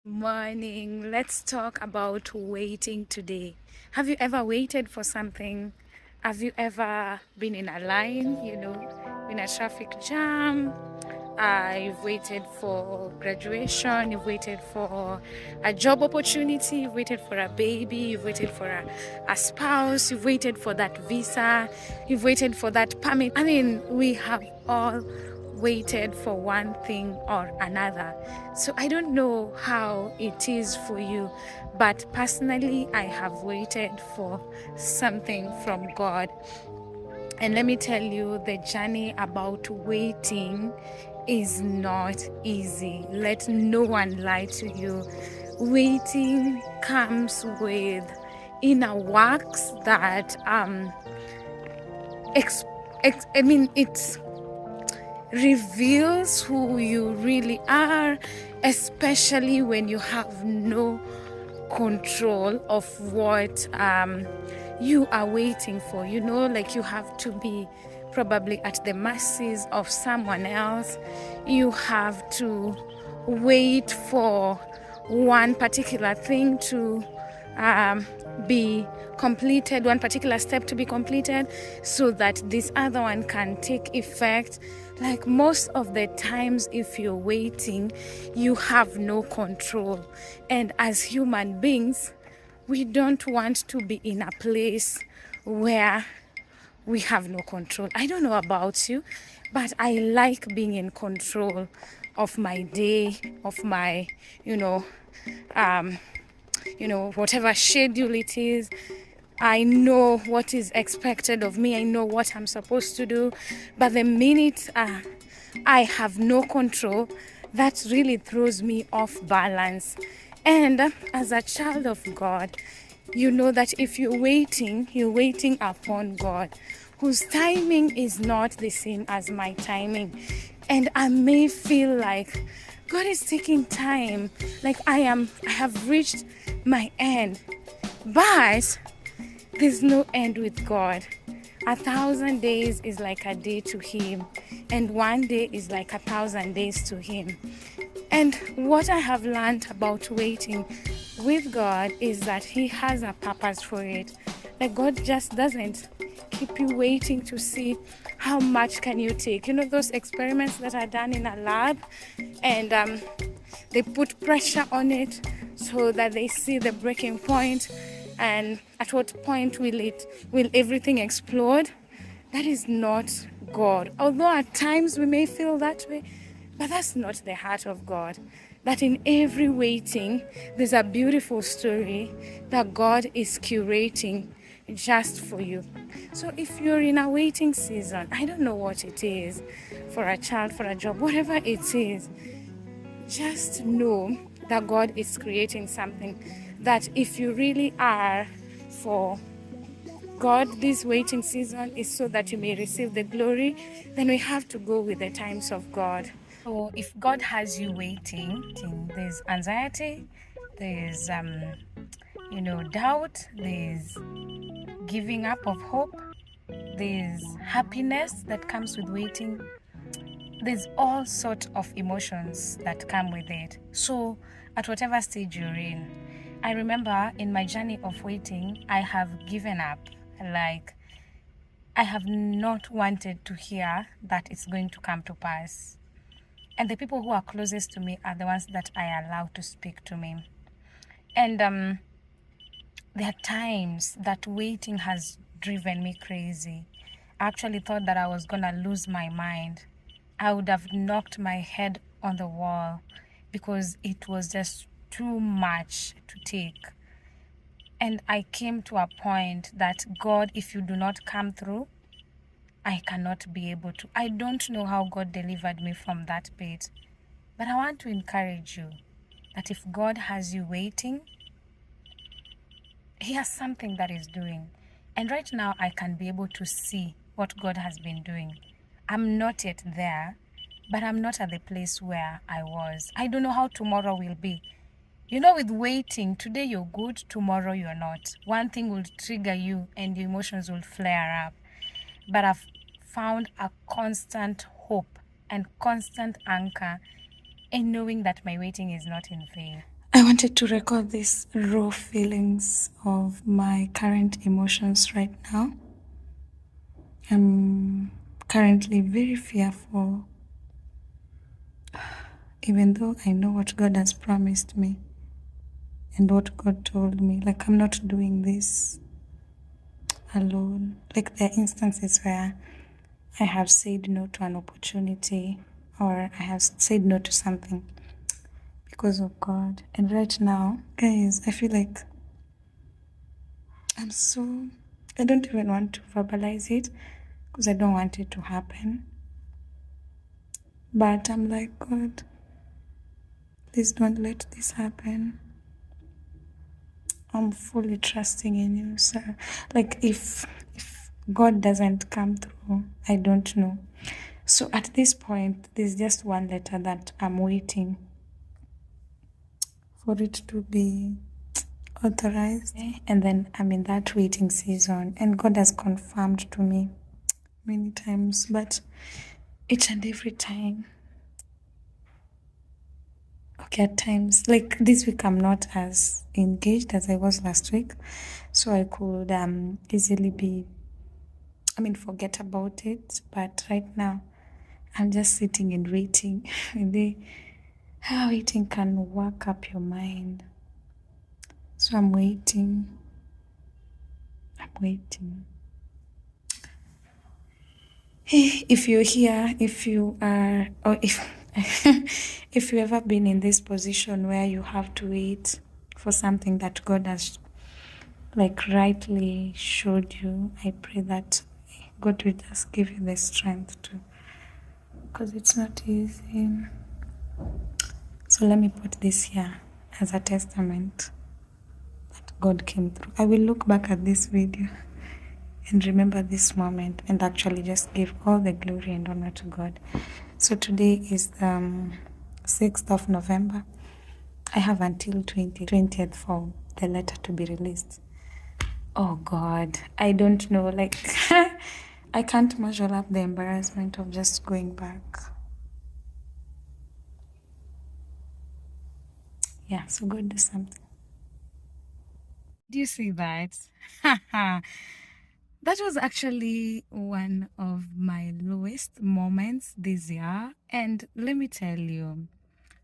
Morning. Let's talk about waiting today. Have you ever waited for something? Have you ever been in a line, in a traffic jam? You've waited for graduation, you've waited for a job opportunity, you've waited for a baby, you've waited for a spouse, you've waited for that visa, you've waited for that permit. I mean, we have all waited for one thing or another. So I don't know how it is for you, but personally, I have waited for something from God. And let me tell you, the journey about waiting is not easy. Let no one lie to you. Waiting comes with inner works that it reveals who you really are, especially when you have no control of what you are waiting for. Like you have to be probably at the mercies of someone else. You have to wait for one particular thing to be completed, one particular step to be completed, so that this other one can take effect. Like most of the times, if you're waiting, you have no control. And as human beings, we don't want to be in a place where we have no control. I don't know about you, but I like being in control of my day, of my, whatever schedule it is. I know what is expected of me. I know what I'm supposed to do. But the minute I have no control, that really throws me off balance. And as a child of God, you know that if you're waiting upon God, whose timing is not the same as my timing. And I may feel like God is taking time, like I have reached my end. But there's no end with God. 1,000 days is like a day to Him, and one day is like 1,000 days to Him. And what I have learned about waiting with God is that He has a purpose for it. Like God just doesn't keep you waiting to see how much can you take. Those experiments that are done in a lab, and they put pressure on it so that they see the breaking point, and at what point will everything explode. That is not God. Although at times we may feel that way, but that's not the heart of God. That in every waiting, there's a beautiful story that God is curating just for you. So if you're in a waiting season, I don't know what it is, for a child, for a job, whatever it is, just know that God is creating something. That if you really are for God, this waiting season is so that you may receive the glory, then we have to go with the times of God. So if God has you waiting, there's anxiety, there's doubt, there's giving up of hope, there's happiness that comes with waiting. There's all sorts of emotions that come with it. So at whatever stage you're in, I remember in my journey of waiting, I have given up. Like, I have not wanted to hear that it's going to come to pass. And the people who are closest to me are the ones that I allow to speak to me. And there are times that waiting has driven me crazy. I actually thought that I was going to lose my mind. I would have knocked my head on the wall because it was just too much to take. And I came to a point that, God, if you do not come through, I cannot be able to. I don't know how God delivered me from that pit. But I want to encourage you that if God has you waiting, He has something that He's doing. And right now, I can be able to see what God has been doing. I'm not yet there, but I'm not at the place where I was. I don't know how tomorrow will be. With waiting, today you're good, tomorrow you're not. One thing will trigger you and your emotions will flare up. But I've found a constant hope and constant anchor in knowing that my waiting is not in vain. I wanted to record these raw feelings of my current emotions right now. I'm currently very fearful, even though I know what God has promised me and what God told me. Like, I'm not doing this alone. Like, there are instances where I have said no to an opportunity or I have said no to something because of God. And right now, guys, I feel like I don't even want to verbalize it because I don't want it to happen. But I'm like, God, please don't let this happen. I'm fully trusting in you, sir. Like, if God doesn't come through, I don't know. So at this point, there's just one letter that I'm waiting for it to be authorized. And then I'm in that waiting season. And God has confirmed to me many times, but each and every time, okay, at times, like this week, I'm not as engaged as I was last week. So I could easily forget about it. But right now, I'm just sitting and waiting. How waiting can work up your mind. So I'm waiting. I'm waiting. Hey, if you're here, if you are, or if if you ever been in this position where you have to wait for something that God has like rightly showed you, I pray that God will just give you the strength to, because it's not easy. So let me put this here as a testament that God came through. I will look back at this video and remember this moment and actually just give all the glory and honor to God. So today is the 6th of November. I have until 20th for the letter to be released. Oh God, I don't know, like I can't measure up the embarrassment of just going back. Yeah, so God do something. Do you see that? That was actually one of my lowest moments this year. And let me tell you,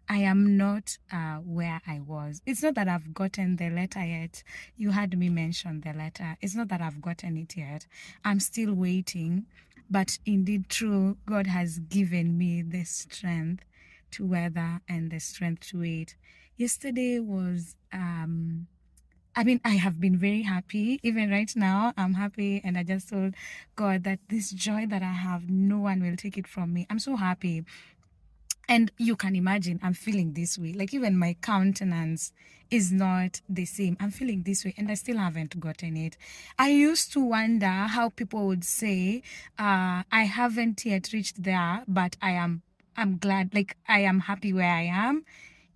I am not where I was. It's not that I've gotten the letter yet. You heard me mention the letter. It's not that I've gotten it yet. I'm still waiting. But indeed, true, God has given me the strength to weather and the strength to wait. Yesterday was I have been very happy. Even right now, I'm happy. And I just told God that this joy that I have, no one will take it from me. I'm so happy. And you can imagine, I'm feeling this way. Like even my countenance is not the same. I'm feeling this way and I still haven't gotten it. I used to wonder how people would say, I haven't yet reached there, but I'm glad, like I am happy where I am.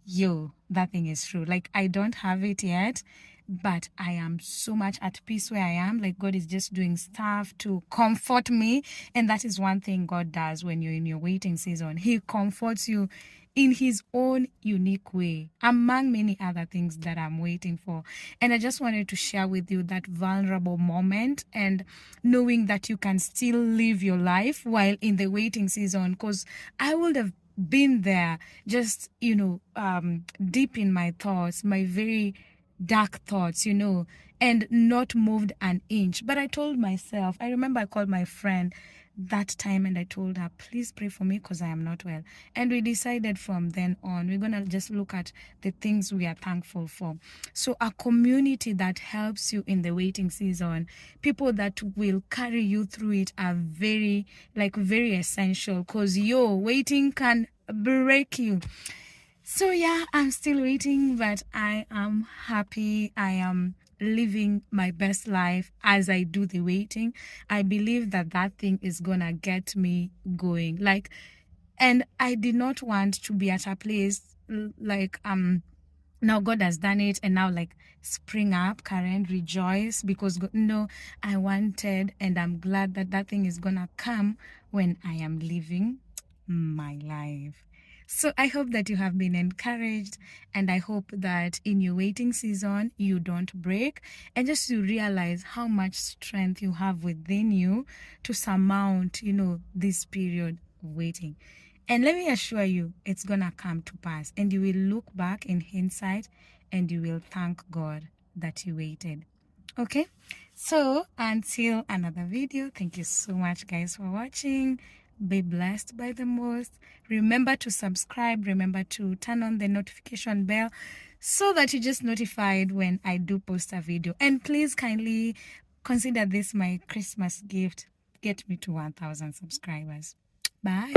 Yo, that thing is true. Like I don't have it yet, but I am so much at peace where I am. Like God is just doing stuff to comfort me. And that is one thing God does when you're in your waiting season. He comforts you in his own unique way, among many other things that I'm waiting for. And I just wanted to share with you that vulnerable moment and knowing that you can still live your life while in the waiting season, because I would have been there just deep in my thoughts, my very dark thoughts, and not moved an inch. But I told myself, I remember I called my friend that time and I told her, please pray for me because I am not well. And we decided from then on, we're going to just look at the things we are thankful for. So a community that helps you in the waiting season, people that will carry you through it are very essential, because waiting can break you. So yeah, I'm still waiting, but I am happy. I am living my best life as I do the waiting. I believe that thing is gonna get me going. And I did not want to be at a place now God has done it and now spring up, Karen, rejoice because God, no, I wanted and I'm glad that thing is gonna come when I am living my life. So I hope that you have been encouraged, and I hope that in your waiting season you don't break, and just to realize how much strength you have within you to surmount, this period of waiting. And let me assure you, it's gonna come to pass, and you will look back in hindsight and you will thank God that you waited. Okay, so until another video, thank you so much, guys, for watching. Be blessed by the most. Remember to subscribe, remember to turn on the notification bell so that you're just notified when I do post a video. And please kindly consider this my Christmas gift. Get me to 1,000 subscribers. Bye.